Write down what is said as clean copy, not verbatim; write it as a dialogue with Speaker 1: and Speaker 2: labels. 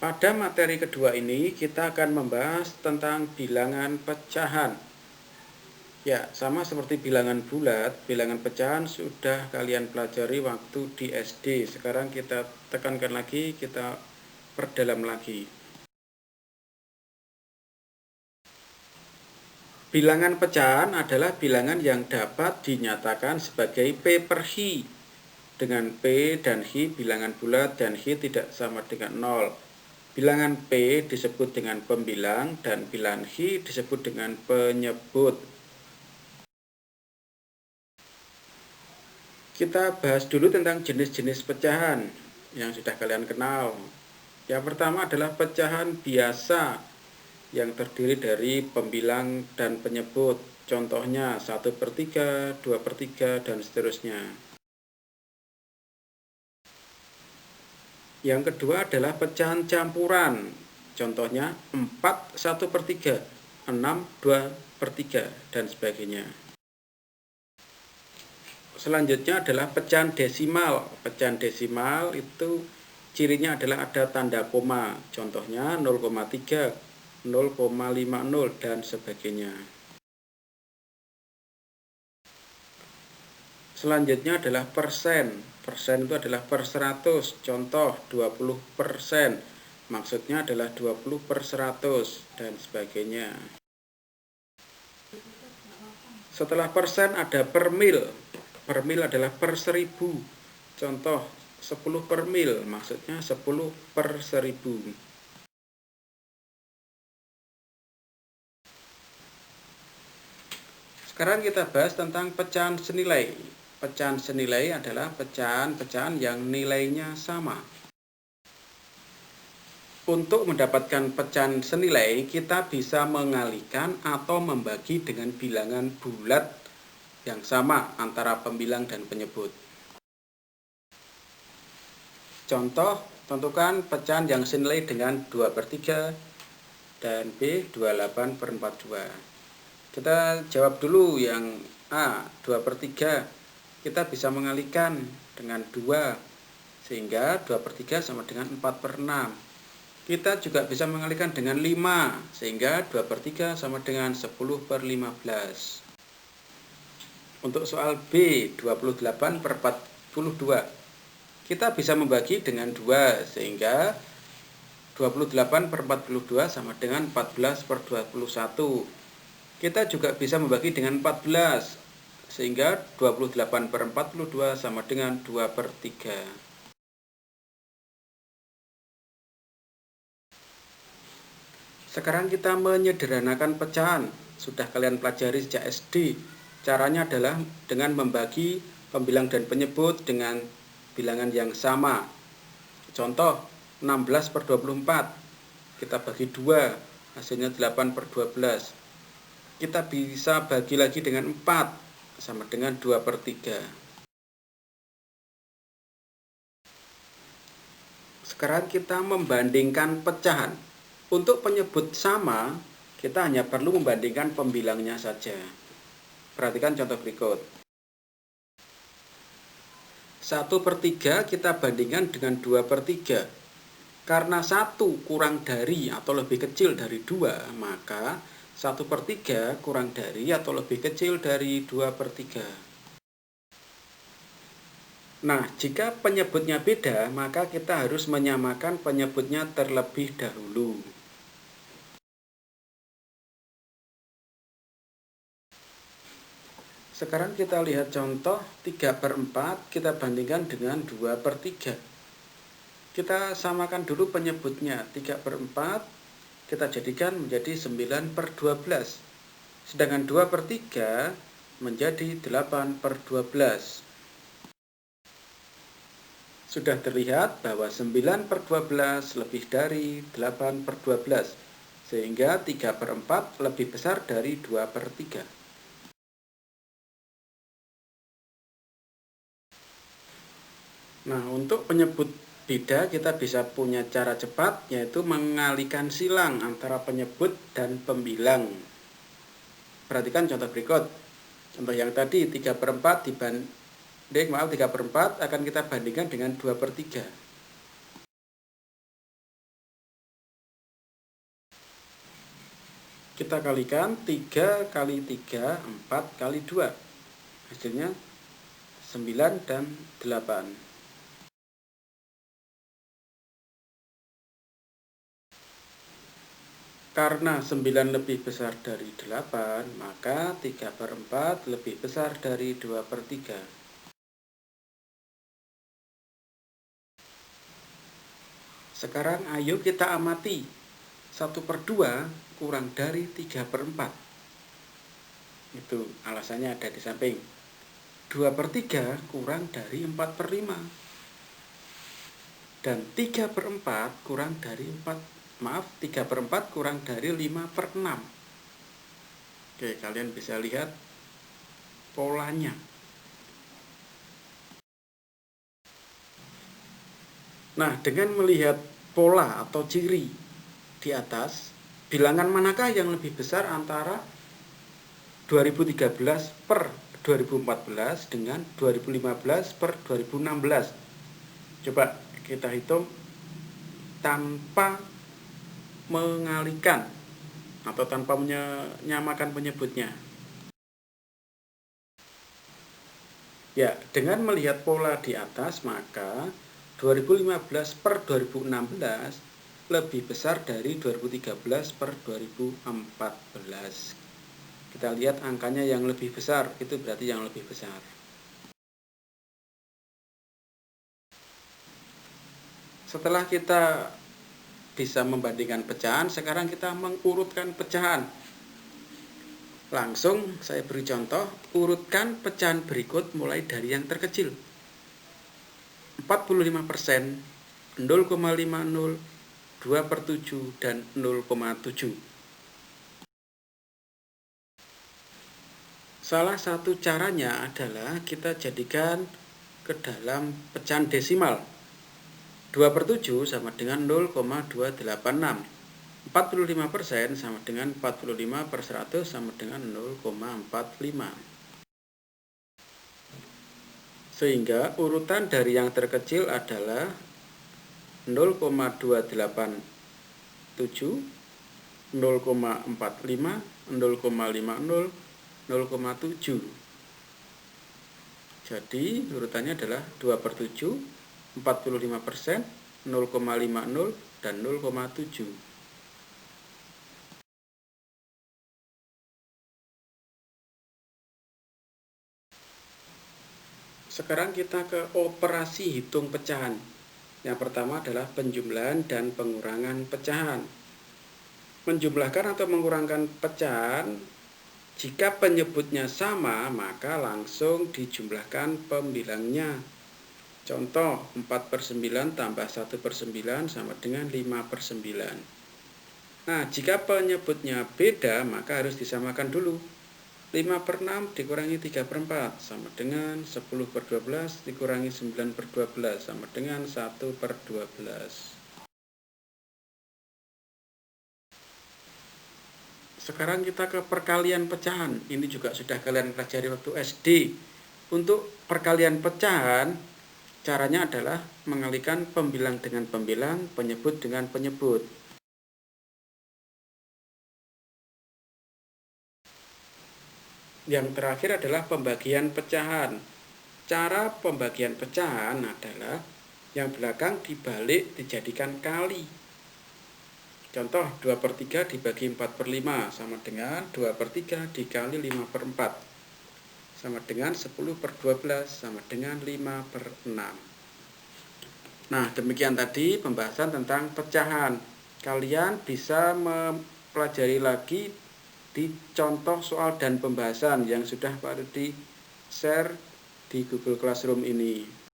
Speaker 1: Pada materi kedua ini kita akan membahas tentang bilangan pecahan. Ya, sama seperti bilangan bulat, bilangan pecahan sudah kalian pelajari waktu di SD. Sekarang kita tekankan lagi, kita perdalam lagi. Bilangan pecahan adalah bilangan yang dapat dinyatakan sebagai P per Hi. Dengan P dan Hi bilangan bulat dan Hi tidak sama dengan 0. Bilangan P disebut dengan pembilang dan bilangan Hi disebut dengan penyebut. Kita bahas dulu tentang jenis-jenis pecahan yang sudah kalian kenal. Yang pertama adalah pecahan biasa yang terdiri dari pembilang dan penyebut. Contohnya 1/3, 2/3, dan seterusnya. Yang kedua adalah pecahan campuran. Contohnya 4 1/3, 6 2/3, dan sebagainya. Selanjutnya adalah pecahan desimal. Pecahan desimal itu cirinya adalah ada tanda koma. Contohnya 0,3, 0,50, dan sebagainya. Selanjutnya adalah persen. Persen itu adalah per 100. Contoh 20%. Maksudnya adalah 20/100 dan sebagainya. Setelah persen ada per mil. Per mil adalah per 1000. Contoh 10 per mil, maksudnya 10/1000. Sekarang kita bahas tentang pecahan senilai. Pecahan senilai adalah pecahan-pecahan yang nilainya sama. Untuk mendapatkan pecahan senilai, kita bisa mengalihkan atau membagi dengan bilangan bulat yang sama antara pembilang dan penyebut. Contoh, tentukan pecahan yang senilai dengan 2/3 dan B 28/42. Kita jawab dulu yang A, 2/3. Kita bisa mengalihkan dengan 2, sehingga 2/3 sama dengan 4/6. Kita juga bisa mengalihkan dengan 5, sehingga 2/3 sama dengan 10/15. Untuk soal B, 28/42. Kita bisa membagi dengan 2, sehingga 28/42 sama dengan 14/21. Kita juga bisa membagi dengan 14, sehingga 28/42 sama dengan 2/3. Sekarang kita menyederhanakan pecahan. Sudah kalian pelajari sejak SD. Caranya adalah dengan membagi pembilang dan penyebut dengan bilangan yang sama. Contoh 16/24. Kita bagi 2, hasilnya 8/12. Kita bisa bagi lagi dengan 4, sama dengan 2/3. Sekarang kita membandingkan pecahan. Untuk penyebut sama, kita hanya perlu membandingkan pembilangnya saja. Perhatikan contoh berikut. 1/3 kita bandingkan dengan 2/3. Karena 1 kurang dari atau lebih kecil dari 2, maka 1/3 kurang dari atau lebih kecil dari 2/3. Nah, jika penyebutnya beda, maka kita harus menyamakan penyebutnya terlebih dahulu. Sekarang kita lihat contoh 3/4 kita bandingkan dengan 2/3. Kita samakan dulu penyebutnya. 3/4 kita jadikan menjadi 9/12. Sedangkan 2/3 menjadi 8/12. Sudah terlihat bahwa 9/12 lebih dari 8/12. Sehingga 3/4 lebih besar dari 2/3. Nah, untuk penyebut beda kita bisa punya cara cepat, yaitu mengalihkan silang antara penyebut dan pembilang. Perhatikan contoh berikut. Contoh yang tadi 3/4 akan kita bandingkan dengan 2/3. Kita kalikan 3 kali 3, 4 kali 2. Hasilnya 9 dan 8. Karena 9 lebih besar dari 8, maka 3/4 lebih besar dari 2/3. Sekarang ayo kita amati 1/2 kurang dari 3/4. Itu alasannya ada di samping. 2/3 kurang dari 4/5. Dan 3/4 kurang dari 3/4 kurang dari 5/6. Oke, kalian bisa lihat polanya. Nah, dengan melihat pola atau ciri di atas, bilangan manakah yang lebih besar antara 2013 per 2014 dengan 2015 per 2016? Coba kita hitung tanpa mengalihkan atau tanpa menyamakan penyebutnya. Ya, dengan melihat pola di atas, maka 2015 per 2016 lebih besar dari 2013 per 2014. Kita lihat angkanya yang lebih besar, itu berarti yang lebih besar. Setelah kita bisa membandingkan pecahan, sekarang kita mengurutkan pecahan. Langsung saya beri contoh, urutkan pecahan berikut mulai dari yang terkecil. 45%, 0,50, 2/7, dan 0,7. Salah satu caranya adalah kita jadikan ke dalam pecahan desimal. 2/7 sama dengan 0,286. 45% sama dengan 45/100 sama dengan 0,45. Sehingga urutan dari yang terkecil adalah 0,287, 0,45, 0,50, 0,7. Jadi urutannya adalah 2/7, 45%, 0,50, dan 0,7. Sekarang kita ke operasi hitung pecahan. Yang pertama adalah penjumlahan dan pengurangan pecahan. Menjumlahkan atau mengurangkan pecahan, jika penyebutnya sama, maka langsung dijumlahkan pembilangnya. Contoh, 4/9 tambah 1/9 sama dengan 5/9. Nah, jika penyebutnya beda, maka harus disamakan dulu. 5/6 dikurangi 3/4 sama dengan 10/12 dikurangi 9/12 sama dengan 1/12. Sekarang kita ke perkalian pecahan. Ini juga sudah kalian pelajari waktu SD. Untuk perkalian pecahan, caranya adalah mengalihkan pembilang dengan pembilang, penyebut dengan penyebut. Yang terakhir adalah pembagian pecahan. Cara pembagian pecahan adalah yang belakang dibalik dijadikan kali. Contoh, 2/3 dibagi 4/5 sama dengan 2/3 dikali 5/4 sama dengan 10/12 sama dengan 5/6. Nah, demikian tadi pembahasan tentang pecahan. Kalian bisa mempelajari lagi di contoh soal dan pembahasan yang sudah Pak Rudi share di Google Classroom ini.